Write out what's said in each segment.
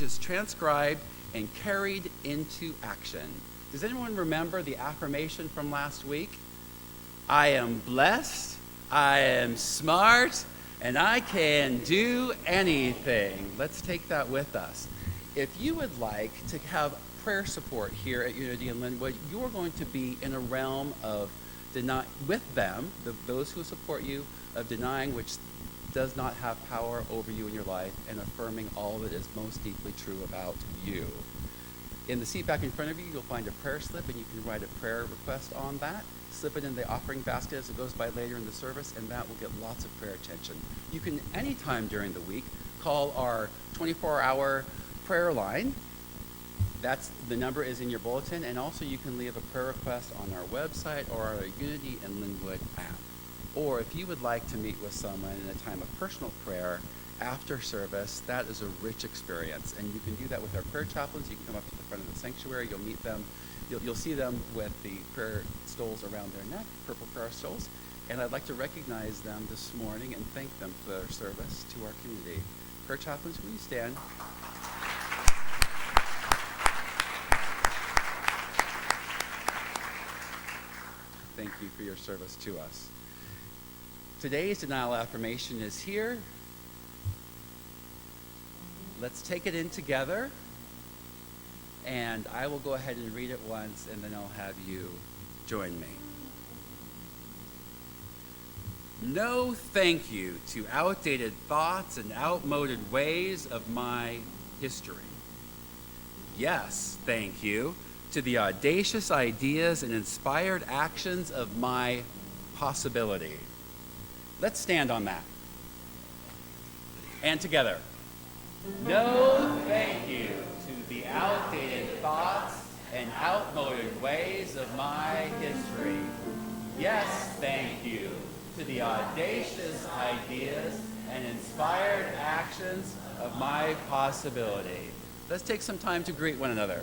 is transcribed and carried into action. Does anyone remember the affirmation from last week? I am blessed, I am smart, and I can do anything. Let's take that with us. If you would like to have prayer support here at Unity in Lynnwood, you are going to be in a realm of with them, those who support you, of denying which does not have power over you in your life and affirming all that is most deeply true about you. In the seat back in front of you, you'll find a prayer slip, and you can write a prayer request on that. Slip it in the offering basket as it goes by later in the service, and that will get lots of prayer attention. You can, anytime during the week, call our 24-hour prayer line. The number is in your bulletin, and also you can leave a prayer request on our website or our Unity in Lynnwood app. Or if you would like to meet with someone in a time of personal prayer after service, that is a rich experience, and you can do that with our prayer chaplains. You can come up to the front of the sanctuary, you'll meet them, you'll see them with the prayer stoles around their neck, purple prayer stoles, and I'd like to recognize them this morning and thank them for their service to our community. Prayer chaplains, will you stand? Thank you for your service to us. Today's denial affirmation is here. Let's take it in together, and I will go ahead and read it once, and then I'll have you join me. No thank you to outdated thoughts and outmoded ways of my history. Yes, thank you to the audacious ideas and inspired actions of my possibility. Let's stand on that. And together. No thank you to the outdated thoughts and outmoded ways of my history. Yes, thank you to the audacious ideas and inspired actions of my possibility. Let's take some time to greet one another.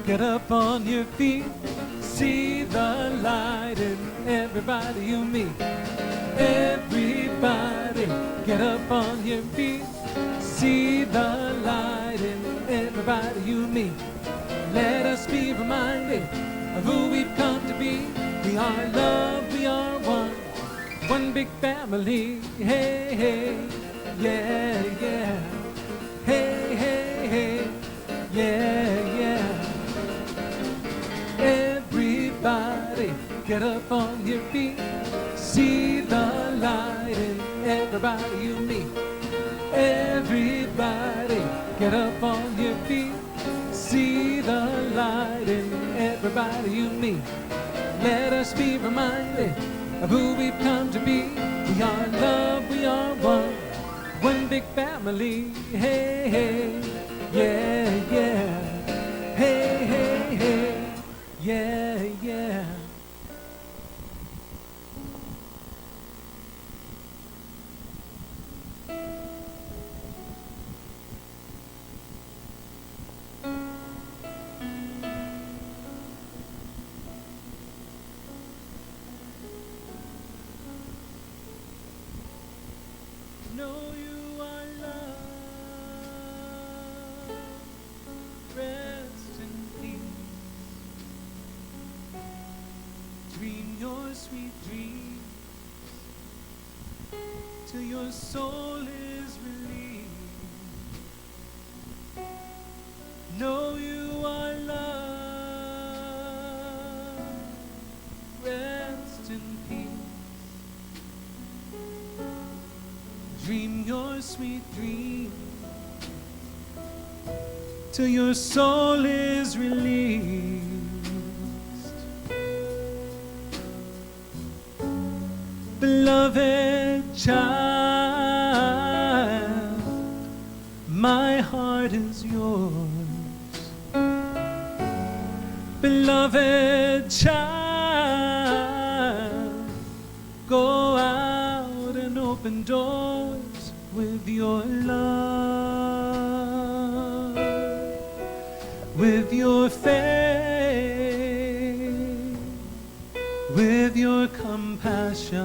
Get up on your feet, see the light in everybody you meet. Everybody, get up on your feet, see the light in everybody you meet. Let us be reminded of who we've come to be. We are love, we are one big family. Hey, hey, yeah, yeah. Hey, hey, hey, yeah, yeah. Everybody, get up on your feet, see the light in everybody you meet. Everybody, get up on your feet, see the light in everybody you meet. Let us be reminded of who we've come to be. We are love, we are one big family. Hey, hey, yeah, yeah. Hey, hey, hey, yeah, yeah. Know you are loved. Rest in peace. Dream your sweet dreams till your soul is relieved. know you are loved. Rest in peace. Dream your sweet dream till your soul is released. Beloved child, my heart is yours. Beloved child, go out and open doors with your love, with your faith, with your compassion,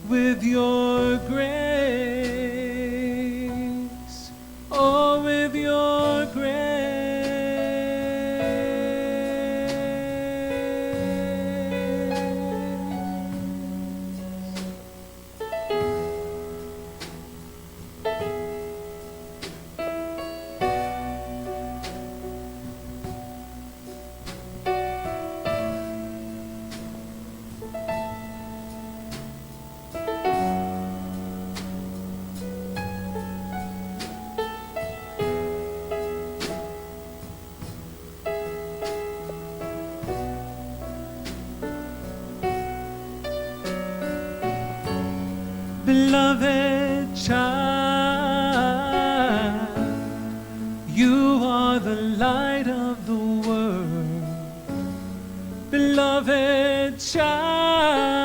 with your grace, oh, with your grace. Beloved child, you are the light of the world. Beloved child,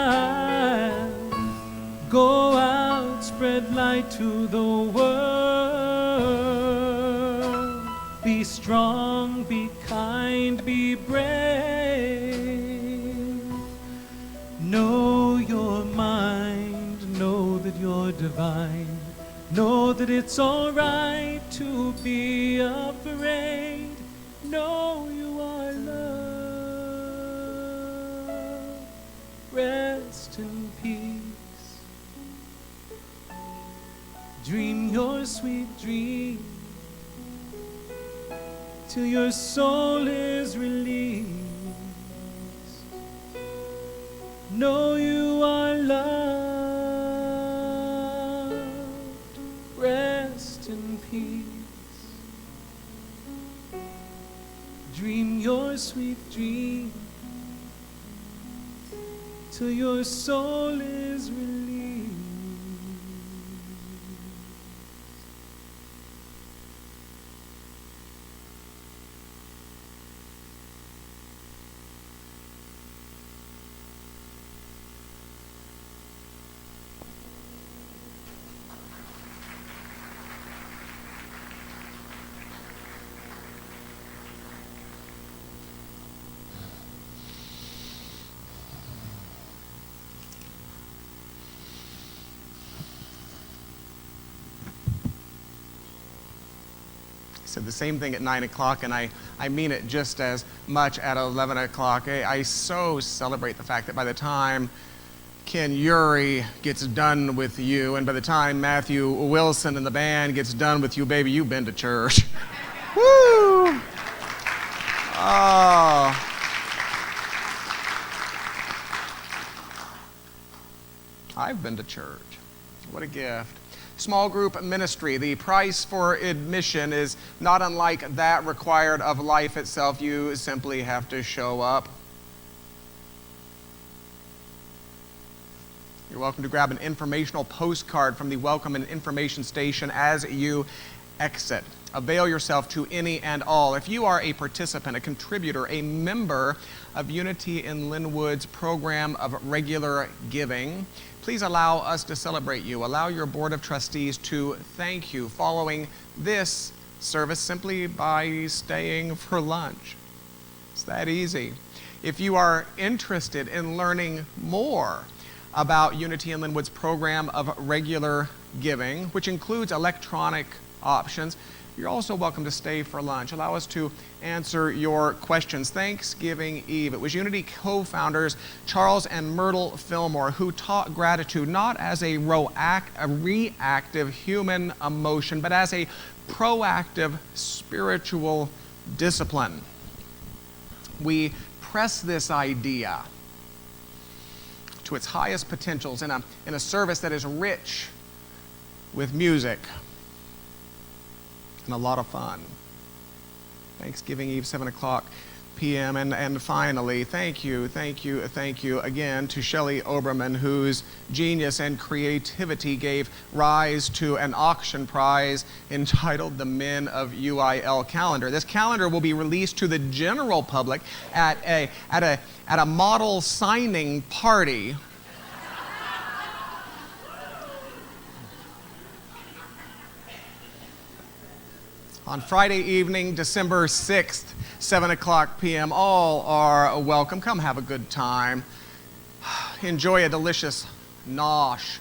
go out, spread light to the world. Be strong, be kind, be brave. Know your mind. Know that you're divine. Know that it's all right to be afraid. Know you are loved. Rest in peace. Dream your sweet dream till your soul is released. Know you are loved. Rest in peace. Dream your sweet dream till your soul is released. Said the same thing at 9 o'clock, and I mean it just as much at 11 o'clock. I so celebrate the fact that by the time Ken Urie gets done with you, and by the time Matthew Wilson and the band gets done with you, baby, you've been to church. Woo! Oh. I've been to church. What a gift. Small group ministry. The price for admission is not unlike that required of life itself. You simply have to show up. You're welcome to grab an informational postcard from the welcome and information station as you exit. Avail yourself to any and all. If you are a participant, a contributor, a member of Unity in Lynnwood's program of regular giving, please allow us to celebrate you. Allow your board of trustees to thank you following this service simply by staying for lunch. It's that easy. If you are interested in learning more about Unity in Lynnwood's program of regular giving, which includes electronic options, you're also welcome to stay for lunch. Allow us to answer your questions. Thanksgiving Eve. It was Unity co-founders Charles and Myrtle Fillmore who taught gratitude not as a reactive human emotion, but as a proactive spiritual discipline. We press this idea to its highest potentials in a service that is rich with music and a lot of fun. Thanksgiving Eve, 7 o'clock p.m. And finally, thank you again to Shelley Oberman, whose genius and creativity gave rise to an auction prize entitled the Men of UIL Calendar. This calendar will be released to the general public at a model signing party on Friday evening, December 6th, 7 o'clock p.m. All are welcome. Come have a good time. Enjoy a delicious nosh.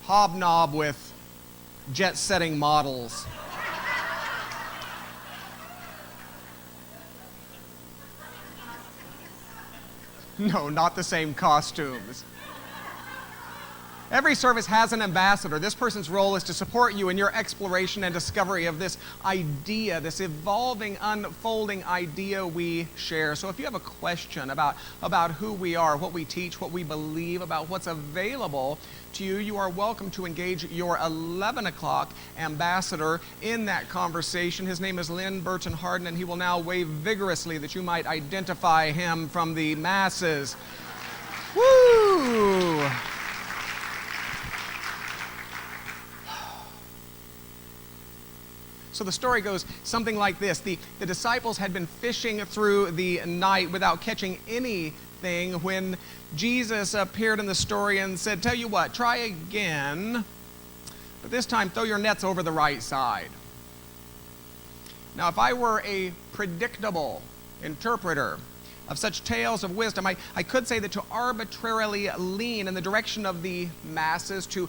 Hobnob with jet-setting models. No, not the same costumes. Every service has an ambassador. This person's role is to support you in your exploration and discovery of this idea, this evolving, unfolding idea we share. So if you have a question about who we are, what we teach, what we believe, about what's available to you, you are welcome to engage your 11 o'clock ambassador in that conversation. His name is Lynn Burton Harden, and he will now wave vigorously that you might identify him from the masses. Woo! So the story goes something like this. The disciples had been fishing through the night without catching anything when Jesus appeared in the story and said, "Tell you what, try again, but this time throw your nets over the right side." Now, if I were a predictable interpreter of such tales of wisdom, I could say that to arbitrarily lean in the direction of the masses, to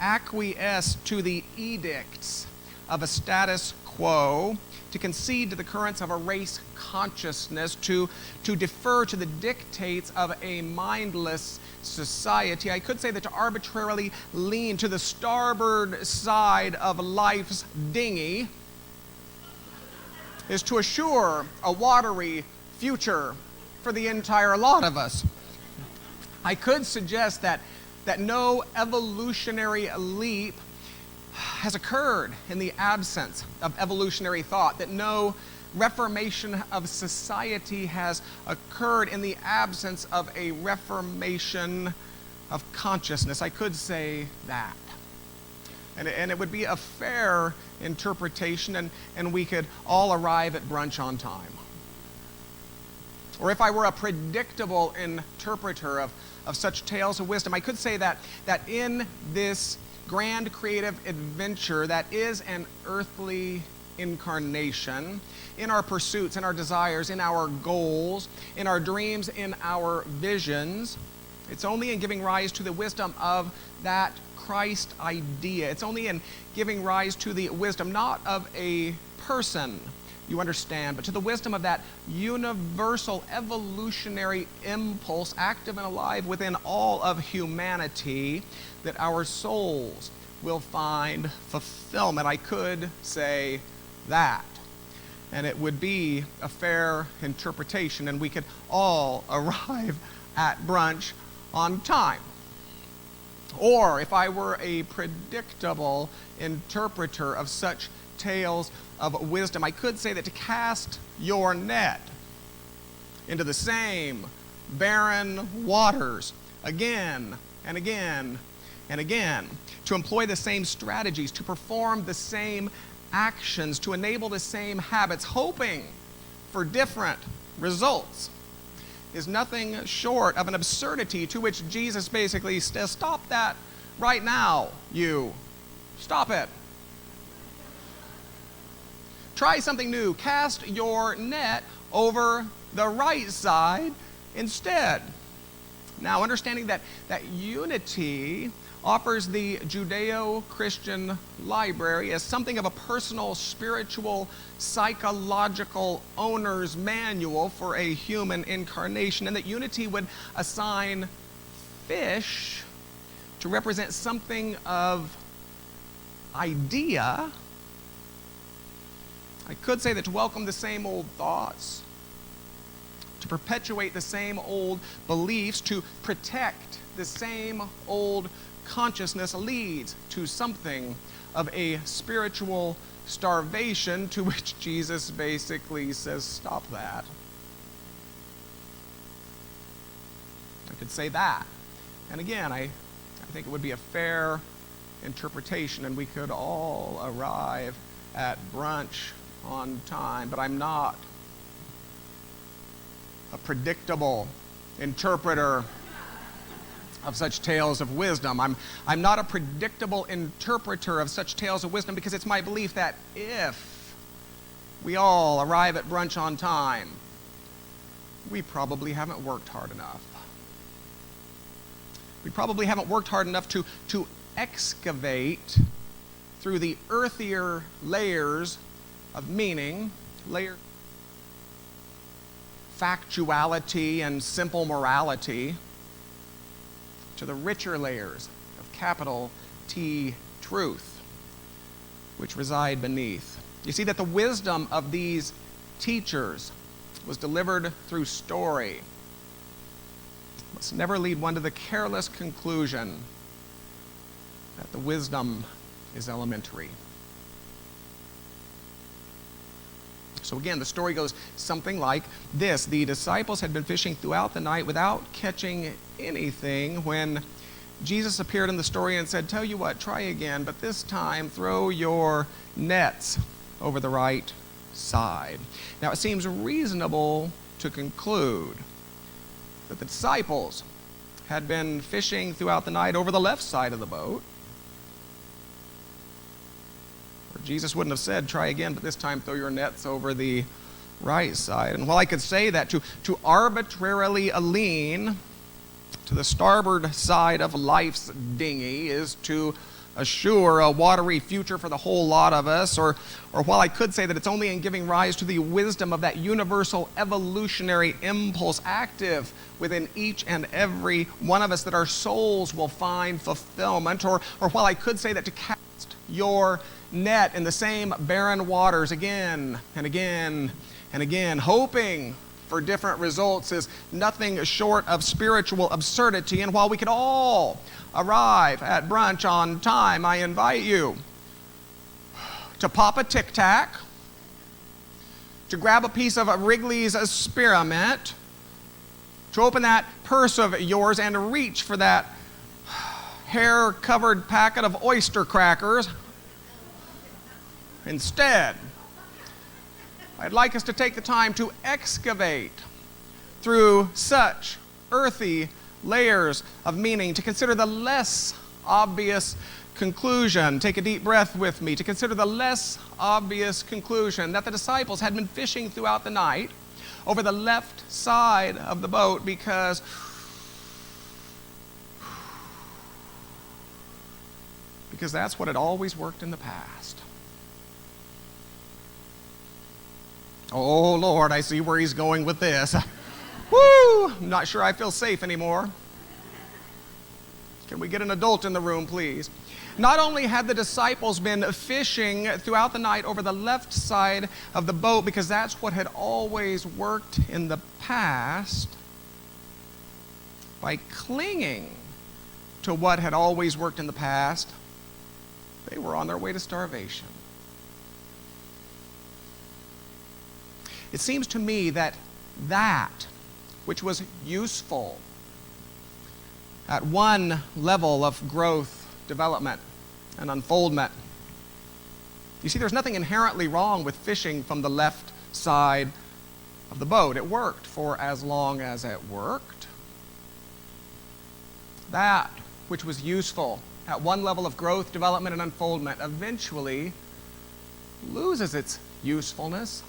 acquiesce to the edicts of a status quo, to concede to the currents of a race consciousness, to defer to the dictates of a mindless society. I could say that to arbitrarily lean to the starboard side of life's dinghy is to assure a watery future for the entire lot of us. I could suggest that no evolutionary leap has occurred in the absence of evolutionary thought, that no reformation of society has occurred in the absence of a reformation of consciousness. I could say that. And it would be a fair interpretation, and we could all arrive at brunch on time. Or if I were a predictable interpreter of such tales of wisdom, I could say that in this grand creative adventure that is an earthly incarnation, in our pursuits, in our desires, in our goals, in our dreams, in our visions, it's only in giving rise to the wisdom of that Christ idea. It's only in giving rise to the wisdom, not of a person, you understand, but to the wisdom of that universal evolutionary impulse active and alive within all of humanity, that our souls will find fulfillment. I could say that. And it would be a fair interpretation, and we could all arrive at brunch on time. Or if I were a predictable interpreter of such tales of wisdom, I could say that to cast your net into the same barren waters again and again and again, to employ the same strategies, to perform the same actions, to enable the same habits, hoping for different results, is nothing short of an absurdity, to which Jesus basically says, "Stop that right now, you. Stop it. Try something new. Cast your net over the right side instead." Now, understanding that unity offers the Judeo-Christian library as something of a personal, spiritual, psychological owner's manual for a human incarnation, and that Unity would assign fish to represent something of idea. I could say that to welcome the same old thoughts, to perpetuate the same old beliefs, to protect the same old consciousness leads to something of a spiritual starvation, to which Jesus basically says, stop that. I could say that. And again, I think it would be a fair interpretation, and we could all arrive at brunch on time, but I'm not a predictable interpreter of such tales of wisdom. I'm not a predictable interpreter of such tales of wisdom, because it's my belief that if we all arrive at brunch on time, we probably haven't worked hard enough. We probably haven't worked hard enough to excavate through the earthier layers of meaning, factuality and simple morality, to the richer layers of capital T truth, which reside beneath. You see that the wisdom of these teachers was delivered through story. Must never lead one to the careless conclusion that the wisdom is elementary. So again, the story goes something like this. The disciples had been fishing throughout the night without catching anything when Jesus appeared in the story and said, tell you what, try again, but this time throw your nets over the right side. Now, it seems reasonable to conclude that the disciples had been fishing throughout the night over the left side of the boat. Jesus wouldn't have said, try again, but this time throw your nets over the right side. And while I could say that to arbitrarily lean to the starboard side of life's dinghy is to assure a watery future for the whole lot of us, or while I could say that it's only in giving rise to the wisdom of that universal evolutionary impulse active within each and every one of us that our souls will find fulfillment, or while I could say that to cast your net in the same barren waters again and again and again, hoping for different results, is nothing short of spiritual absurdity. And while we could all arrive at brunch on time, I invite you to pop a Tic Tac, to grab a piece of Wrigley's Spearmint, to open that purse of yours and reach for that hair-covered packet of oyster crackers. Instead, I'd like us to take the time to excavate through such earthy layers of meaning, to consider the less obvious conclusion. Take a deep breath with me. To consider the less obvious conclusion that the disciples had been fishing throughout the night over the left side of the boat because that's what had always worked in the past. Oh, Lord, I see where he's going with this. Woo! I'm not sure I feel safe anymore. Can we get an adult in the room, please? Not only had the disciples been fishing throughout the night over the left side of the boat because that's what had always worked in the past, by clinging to what had always worked in the past, they were on their way to starvation. It seems to me that which was useful at one level of growth, development, and unfoldment. You see, there's nothing inherently wrong with fishing from the left side of the boat. It worked for as long as it worked. That which was useful at one level of growth, development, and unfoldment eventually loses its usefulness.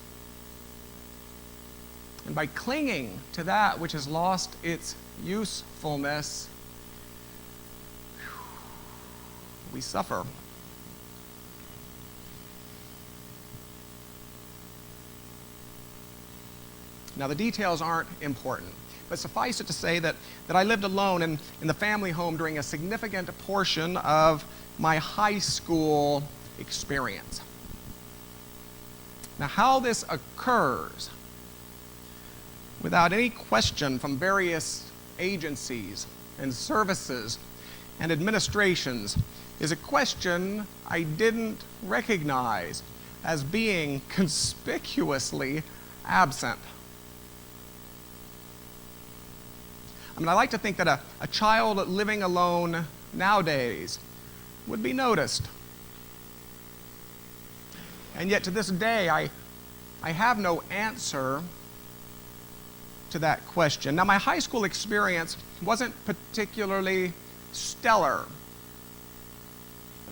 And by clinging to that which has lost its usefulness, we suffer. Now, the details aren't important, but suffice it to say that I lived alone in the family home during a significant portion of my high school experience. Now, how this occurs, without any question from various agencies and services and administrations, is a question I didn't recognize as being conspicuously absent. I mean, I like to think that a child living alone nowadays would be noticed. And yet to this day, I have no answer to that question. Now, my high school experience wasn't particularly stellar.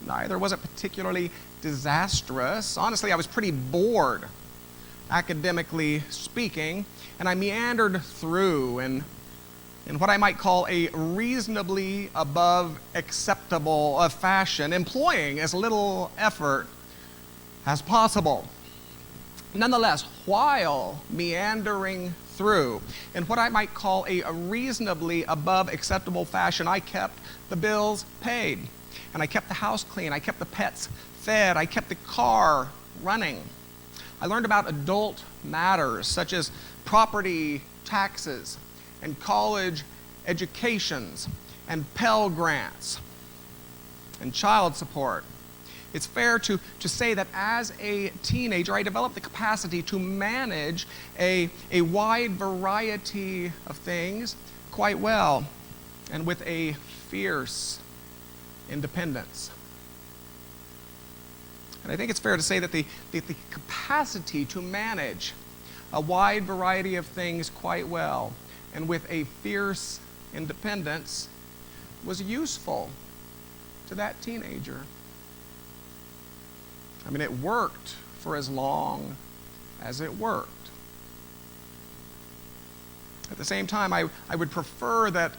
Neither was it particularly disastrous. Honestly, I was pretty bored, academically speaking, and I meandered through in what I might call a reasonably above acceptable fashion, employing as little effort as possible. Nonetheless, while meandering through in what I might call a reasonably above acceptable fashion, I kept the bills paid, and I kept the house clean, I kept the pets fed, I kept the car running. I learned about adult matters such as property taxes and college educations and Pell Grants and child support. It's fair to say that as a teenager, I developed the capacity to manage a wide variety of things quite well and with a fierce independence. And I think it's fair to say that the capacity to manage a wide variety of things quite well and with a fierce independence was useful to that teenager. I mean, it worked for as long as it worked. At the same time, I would prefer that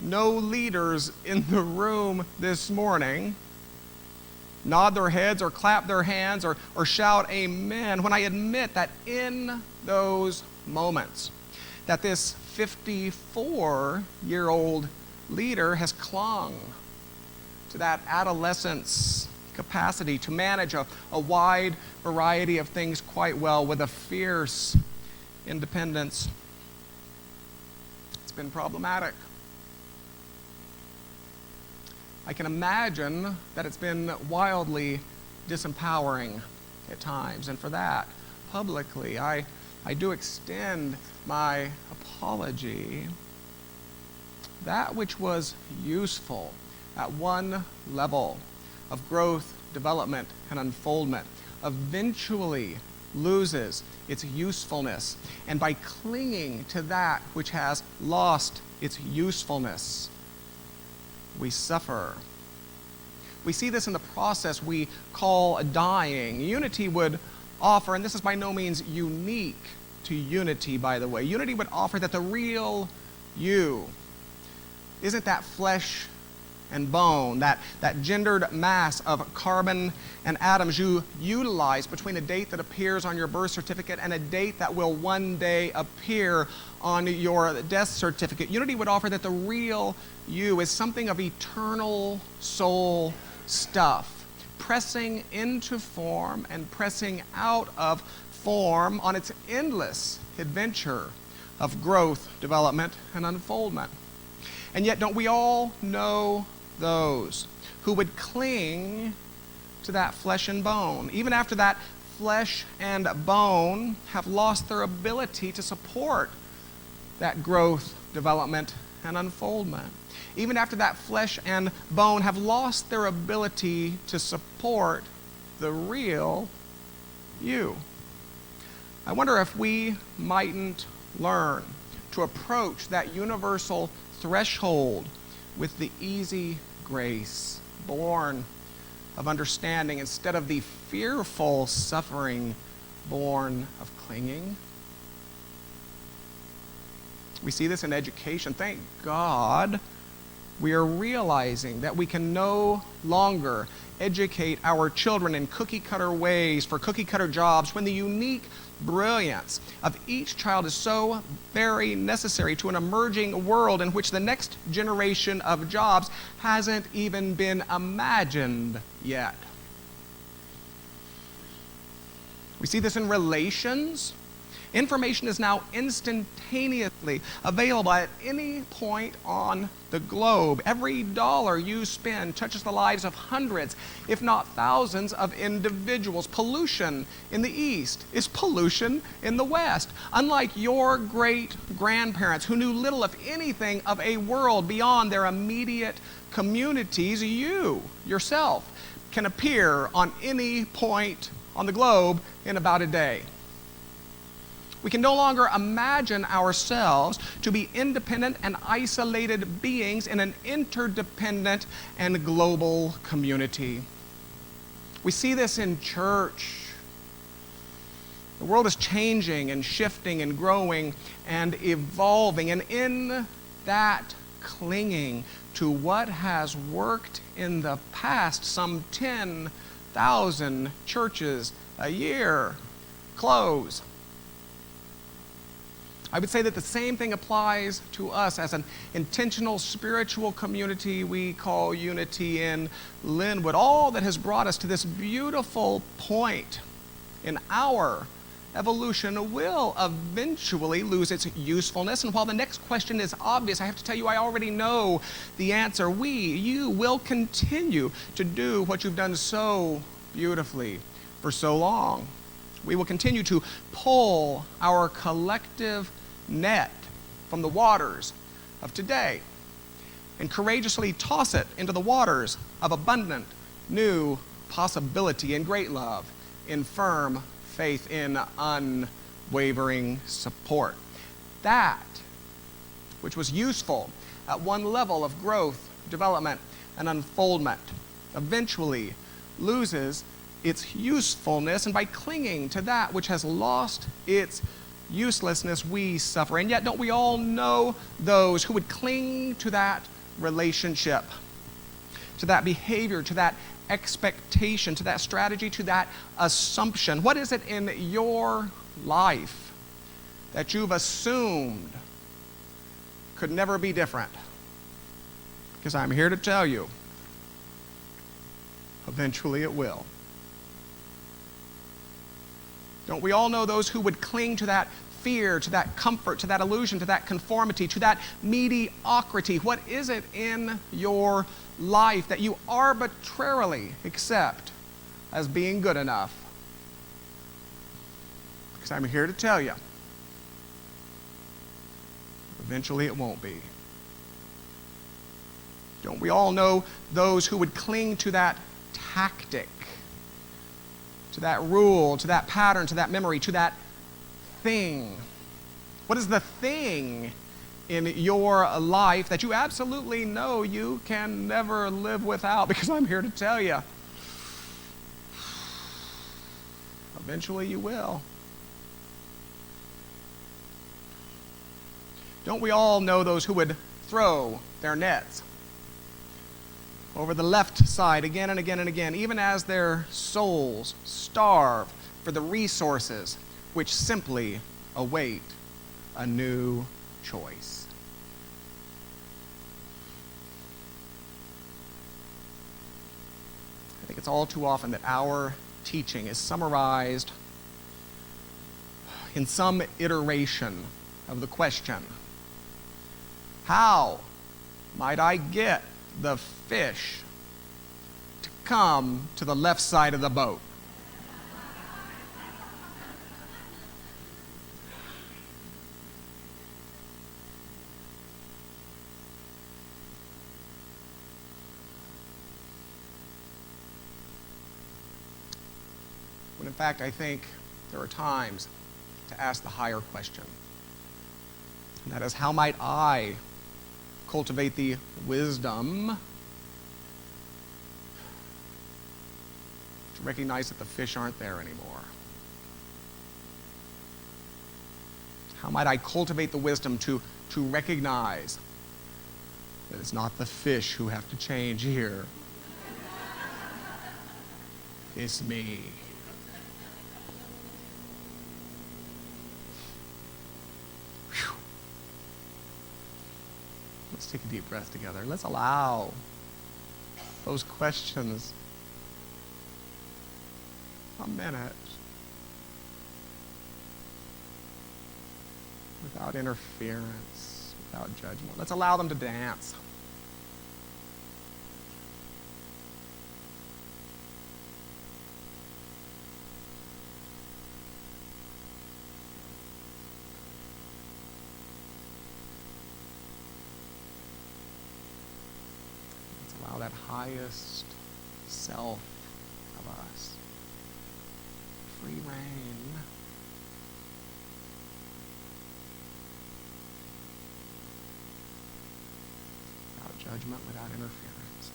no leaders in the room this morning nod their heads or clap their hands or shout amen when I admit that in those moments that this 54-year-old leader has clung to that adolescent's capacity to manage a wide variety of things quite well with a fierce independence. It's been problematic. I can imagine that it's been wildly disempowering at times, and for that, publicly, I do extend my apology. That which was useful at one level of growth, development, and unfoldment eventually loses its usefulness, and by clinging to that which has lost its usefulness, we suffer. We see this in the process we call dying. Unity would offer, and this is by no means unique to unity, by the way, unity would offer that the real you isn't that flesh and bone, that gendered mass of carbon and atoms you utilize between a date that appears on your birth certificate and a date that will one day appear on your death certificate. Unity would offer that the real you is something of eternal soul stuff, pressing into form and pressing out of form on its endless adventure of growth, development, and unfoldment. And yet, don't we all know those who would cling to that flesh and bone, even after that flesh and bone have lost their ability to support that growth, development, and unfoldment? Even after that flesh and bone have lost their ability to support the real you. I wonder if we mightn't learn to approach that universal threshold with the easy grace born of understanding instead of the fearful suffering born of clinging. We see this in education. Thank God we are realizing that we can no longer educate our children in cookie-cutter ways for cookie-cutter jobs when the unique brilliance of each child is so very necessary to an emerging world in which the next generation of jobs hasn't even been imagined yet. We see this in relations. Information is now instantaneously available at any point on the globe. Every dollar you spend touches the lives of hundreds, if not thousands, of individuals. Pollution in the East is pollution in the West. Unlike your great-grandparents who knew little, if anything, of a world beyond their immediate communities, you yourself can appear on any point on the globe in about a day. We can no longer imagine ourselves to be independent and isolated beings in an interdependent and global community. We see this in church. The world is changing and shifting and growing and evolving, and in that clinging to what has worked in the past, some 10,000 churches a year close. I would say that the same thing applies to us as an intentional spiritual community we call Unity in Lynnwood. All that has brought us to this beautiful point in our evolution will eventually lose its usefulness. And while the next question is obvious, I have to tell you I already know the answer. You will continue to do what you've done so beautifully for so long. We will continue to pull our collective net from the waters of today and courageously toss it into the waters of abundant new possibility and great love, in firm faith, in unwavering support. That which was useful at one level of growth, development, and unfoldment eventually loses its usefulness, and by clinging to that which has lost its uselessness, we suffer. And yet, don't we all know those who would cling to that relationship, to that behavior, to that expectation, to that strategy, to that assumption? What is it in your life that you've assumed could never be different? Because I'm here to tell you, eventually it will. Don't we all know those who would cling to that fear, to that comfort, to that illusion, to that conformity, to that mediocrity? What is it in your life that you arbitrarily accept as being good enough? Because I'm here to tell you, eventually it won't be. Don't we all know those who would cling to that tactic, to that rule, to that pattern, to that memory, to that thing? What is the thing in your life that you absolutely know you can never live without? Because I'm here to tell you, eventually you will. Don't we all know those who would throw their nets over the left side again and again and again, even as their souls starve for the resources which simply await a new choice? I think it's all too often that our teaching is summarized in some iteration of the question, how might I get the fish to come to the left side of the boat? When in fact I think there are times to ask the higher question, and that is, how might I cultivate the wisdom to recognize that the fish aren't there anymore? How might I cultivate the wisdom to recognize It's not the fish who have to change here. It's me. Whew. Let's take a deep breath together. Let's allow those questions a minute without interference, without judgment. Let's allow them to dance. Allow that highest self of us free reign. Without judgment, without interference.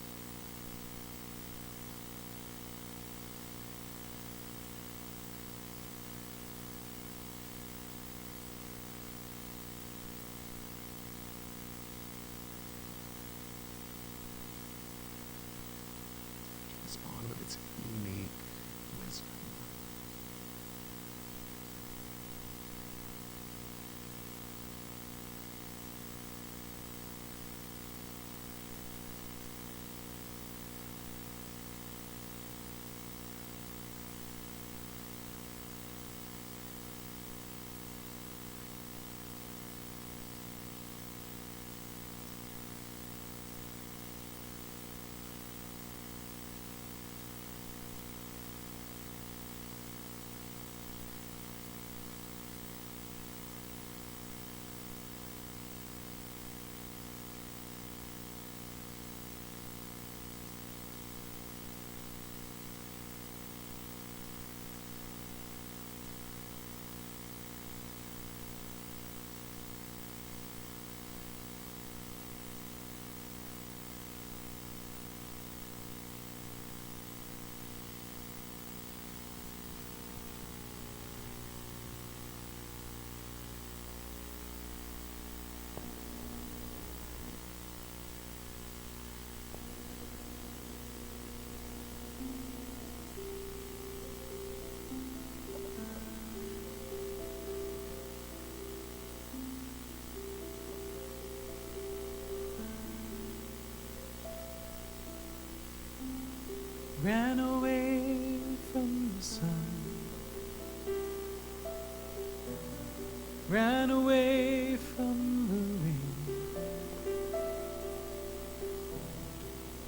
Respond with its unique wisdom. Ran away from the sun, ran away from the rain,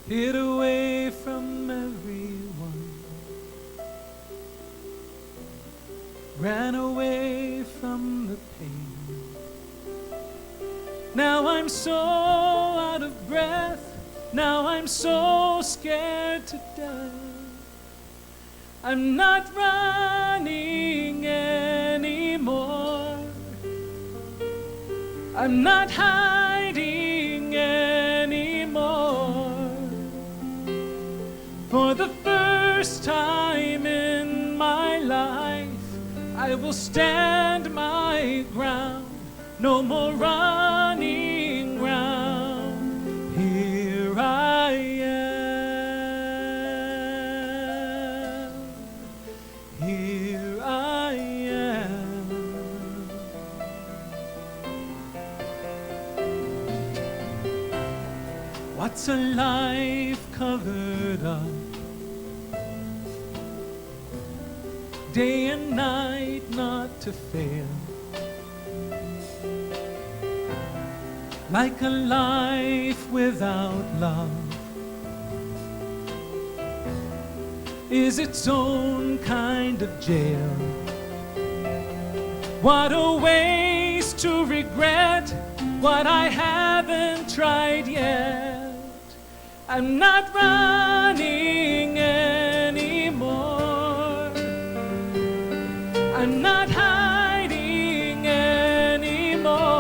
hid away from everyone, ran away from the pain. Now I'm so out of breath, now I'm so scared to death. I'm not running anymore. I'm not hiding anymore. For the first time in my life, I will stand my ground. No more running round. Here I am. Here I am. What's a life covered up? Day and night not to fail. Like a life without love is its own kind of jail. What a waste to regret what I haven't tried yet. I'm not running anymore. I'm not hiding anymore.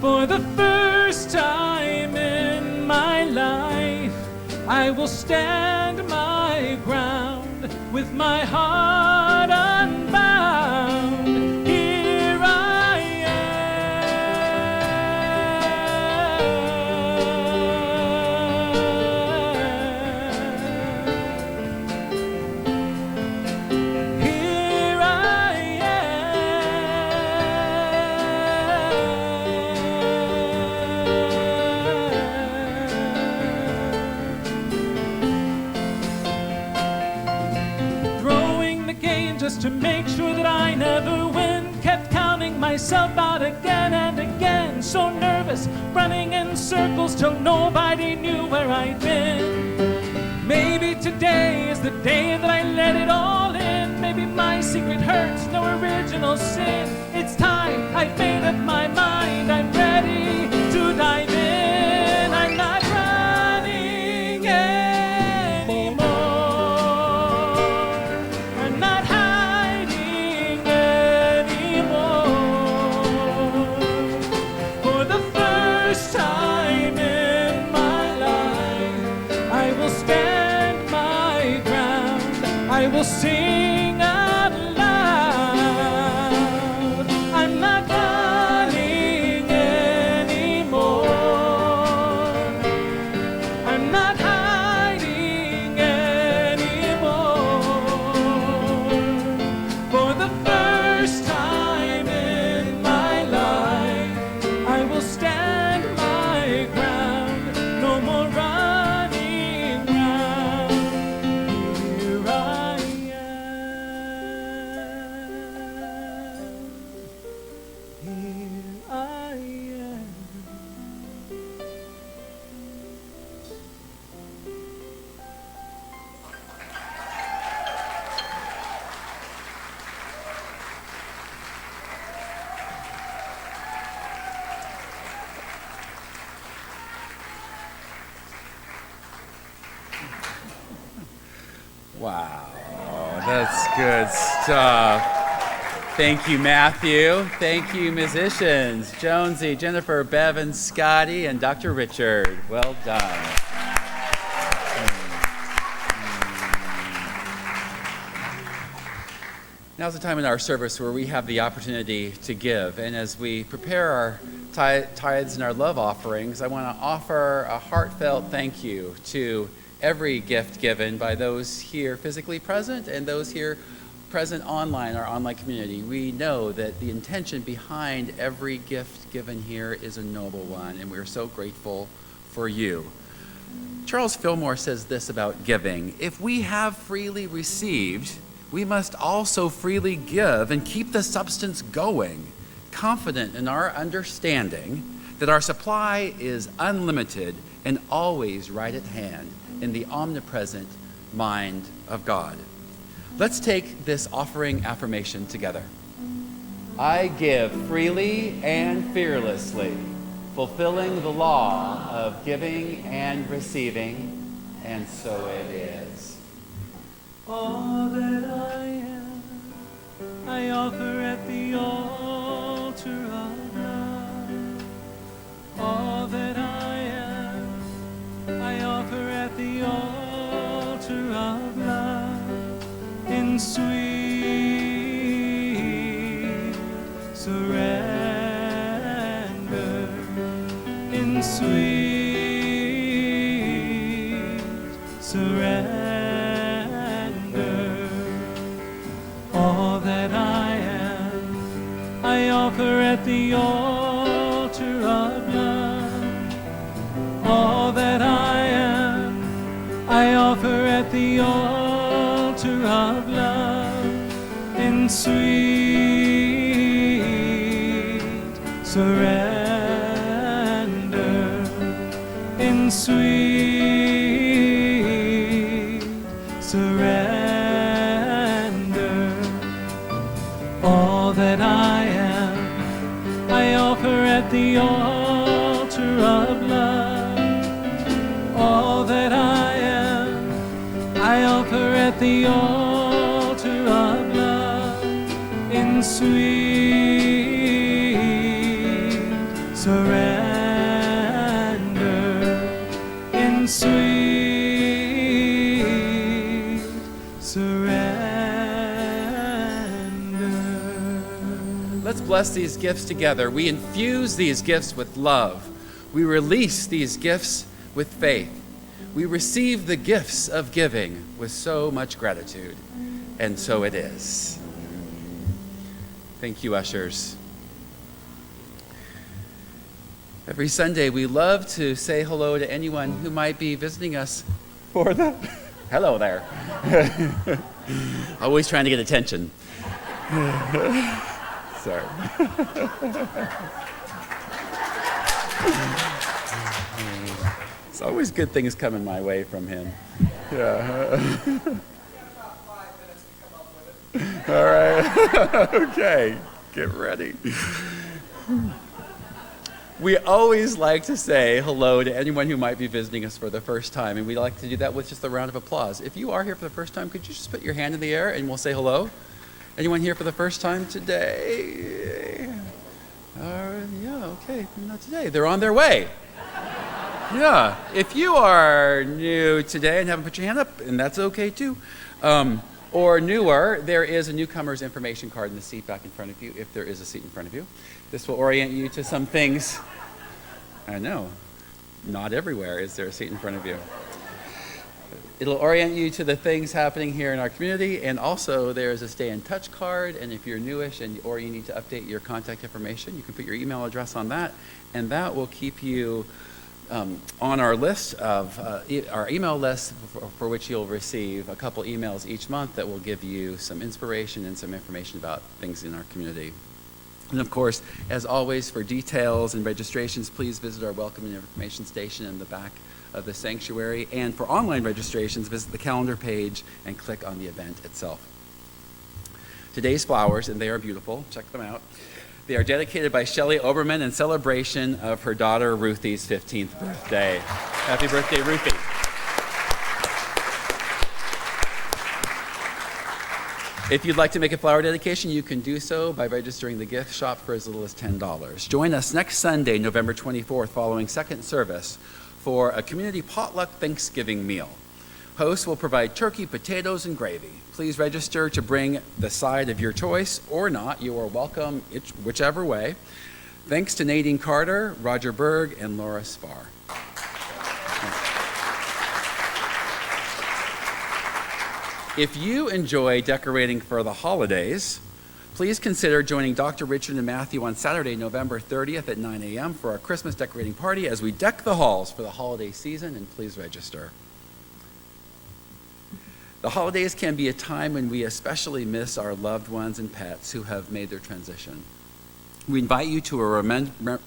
For the first time in my life, I will stand my ground with my heart unbound. Here I just to make sure that I never win. Kept counting myself out again and again. So nervous, running in circles till nobody knew where I'd been. Maybe today is the day that I let it all in. Maybe my secret hurts, no original sin. It's time, I've made up my mind. I'm ready to dive in. I'm not running anymore. I'm not hiding anymore. For the first time in my life, I will stand my ground. I will sing out loud. I'm not running anymore. I'm not hiding anymore. For the first time in my life, I will stand my ground. No more running round. Here I am. Here I am. Wow, that's good stuff. Thank you, Matthew. Thank you, musicians. Jonesy, Jennifer, Bevan, Scotty, and Dr. Richard. Well done. Now's the time in our service where we have the opportunity to give. And as we prepare our tithes and our love offerings, I want to offer a heartfelt thank you to every gift given by those here physically present and those here present online, our online community. We know that the intention behind every gift given here is a noble one, and we're so grateful for you. Charles Fillmore says this about giving: if we have freely received, we must also freely give and keep the substance going, confident in our understanding that our supply is unlimited and always right at hand in the omnipresent mind of God. Let's take this offering affirmation together. I give freely and fearlessly, fulfilling the law of giving and receiving, and so it is. All that I am, I offer at the altar of love. All that I am, I offer at the altar of love. In sweet surrender, in sweet surrender. All that I am, I offer at the altar of love. All that I am, I offer at the altar of love. In sweet surrender, in sweet surrender. All that I am, I offer at the altar of love. All that I am, I offer at the altar of love. In sweet surrender, in sweet surrender. Let's bless these gifts together. We infuse these gifts with love. We release these gifts with faith. We receive the gifts of giving with so much gratitude. And so it is. Thank you, ushers. Every Sunday, we love to say hello to anyone who might be visiting us for the Hello there. Always trying to get attention. Sorry. It's always good things coming my way from him. Yeah. All right. Okay. Get ready. We always like to say hello to anyone who might be visiting us for the first time, and we like to do that with just a round of applause. If you are here for the first time, could you just put your hand in the air and we'll say hello? Anyone here for the first time today? Yeah, okay, not today. They're on their way. Yeah, if you are new today and haven't put your hand up, and that's okay too, or newer, there is a newcomer's information card in the seat back in front of you, if there is a seat in front of you. This will orient you to some things. I know, not everywhere is there a seat in front of you. It'll orient you to the things happening here in our community, and also there's a stay in touch card, and if you're newish or you need to update your contact information, you can put your email address on that, and that will keep you on our list of our email list for which you'll receive a couple emails each month that will give you some inspiration and some information about things in our community. And of course, as always, for details and registrations, please visit our Welcome and Information Station in the back of the sanctuary. And for online registrations, visit the calendar page and click on the event itself. Today's flowers, and they are beautiful, check them out. They are dedicated by Shelley Oberman in celebration of her daughter Ruthie's 15th birthday. Happy birthday, Ruthie. If you'd like to make a flower dedication, you can do so by registering the gift shop for as little as $10. Join us next Sunday, November 24th, following second service, for a community potluck Thanksgiving meal. Hosts will provide turkey, potatoes, and gravy. Please register to bring the side of your choice or not. You are welcome whichever way. Thanks to Nadine Carter, Roger Berg, and Laura Spar. If you enjoy decorating for the holidays, please consider joining Dr. Richard and Matthew on Saturday, November 30th at 9 a.m. for our Christmas decorating party as we deck the halls for the holiday season, and please register. The holidays can be a time when we especially miss our loved ones and pets who have made their transition. We invite you to a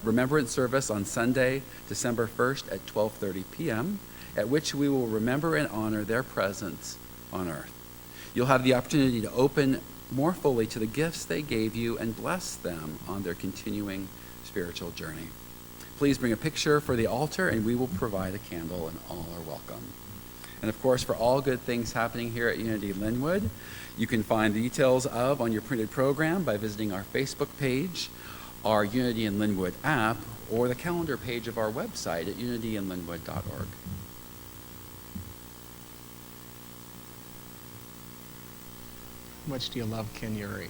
remembrance service on Sunday, December 1st at 12:30 p.m., at which we will remember and honor their presence on earth. You'll have the opportunity to open more fully to the gifts they gave you and bless them on their continuing spiritual journey. Please bring a picture for the altar, and we will provide a candle, and all are welcome. And of course, for all good things happening here at Unity Lynnwood, you can find the details on your printed program by visiting our Facebook page, our Unity in Lynnwood app, or the calendar page of our website at unityinlynnwood.org. How much do you love Ken Urey?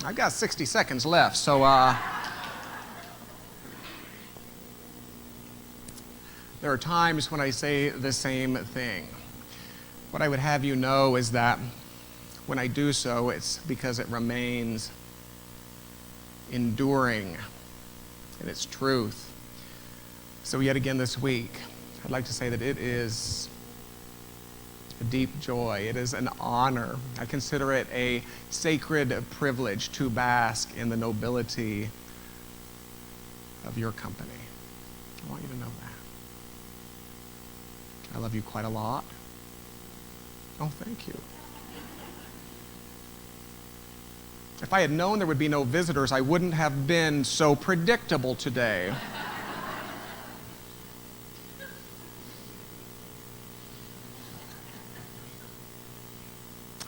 I've got 60 seconds left, so there are times when I say the same thing. What I would have you know is that when I do so, it's because it remains enduring in its truth. So yet again this week, I'd like to say that it is a deep joy. It is an honor. I consider it a sacred privilege to bask in the nobility of your company. I want you to know that. I love you quite a lot. Oh, thank you. If I had known there would be no visitors, I wouldn't have been so predictable today.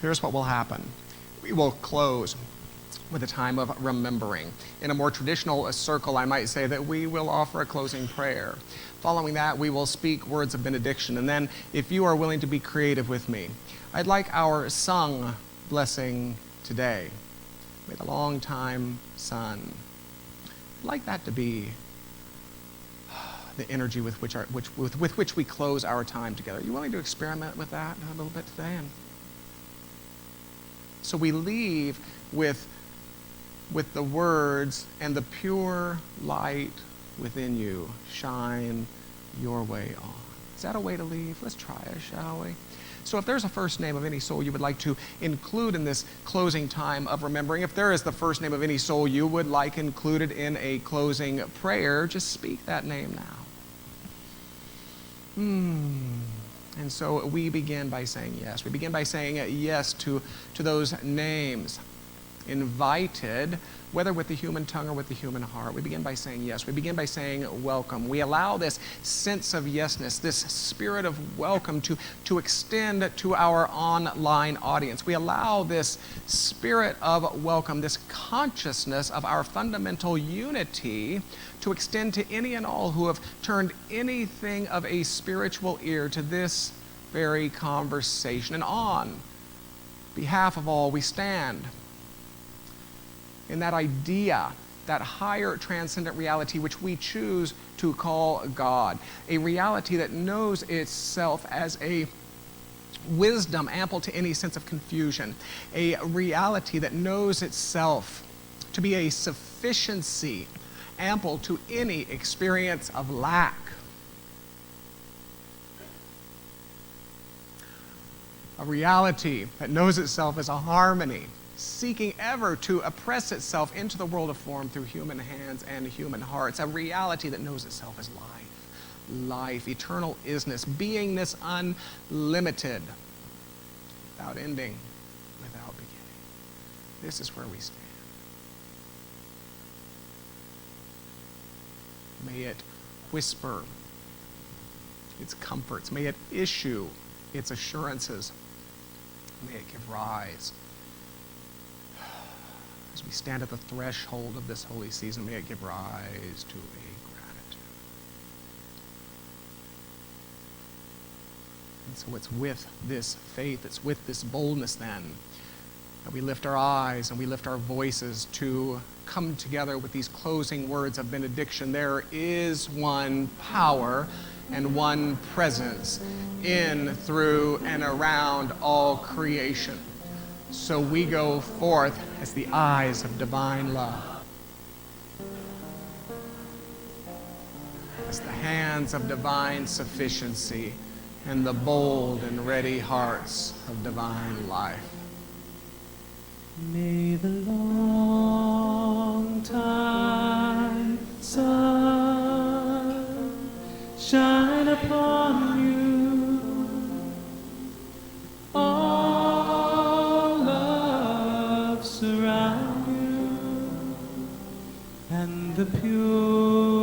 Here's what will happen. We will close with a time of remembering. In a more traditional circle, I might say that we will offer a closing prayer. Following that, we will speak words of benediction. And then, if you are willing to be creative with me, I'd like our sung blessing today. May the long-time son. I'd like that to be the energy with which we close our time together. Are you willing to experiment with that a little bit today? And so we leave with with the words, "And the pure light within you shine your way on." Is that a way to leave? Let's try it, shall we? So if there's a first name of any soul you would like to include in this closing time of remembering, if there is the first name of any soul you would like included in a closing prayer, just speak that name now. And so we begin by saying yes. We begin by saying yes to those names invited, whether with the human tongue or with the human heart. We begin by saying yes. We begin by saying welcome. We allow this sense of yesness, this spirit of welcome to extend to our online audience. We allow this spirit of welcome, this consciousness of our fundamental unity to extend to any and all who have turned anything of a spiritual ear to this very conversation. And on behalf of all, we stand in that idea, that higher transcendent reality which we choose to call God, a reality that knows itself as a wisdom ample to any sense of confusion, a reality that knows itself to be a sufficiency ample to any experience of lack. A reality that knows itself as a harmony, seeking ever to oppress itself into the world of form through human hands and human hearts. A reality that knows itself as life, eternal isness, beingness unlimited, without ending, without beginning. This is where we stand. May it whisper its comforts. May it issue its assurances. May it give rise. As we stand at the threshold of this holy season, may it give rise to a gratitude. And so it's with this faith, it's with this boldness then, that we lift our eyes and we lift our voices to come together with these closing words of benediction. There is one power and one presence in, through, and around all creation. So we go forth as the eyes of divine love, as the hands of divine sufficiency, and the bold and ready hearts of divine life. May the long time sun shine upon you. All love surround you, and the pure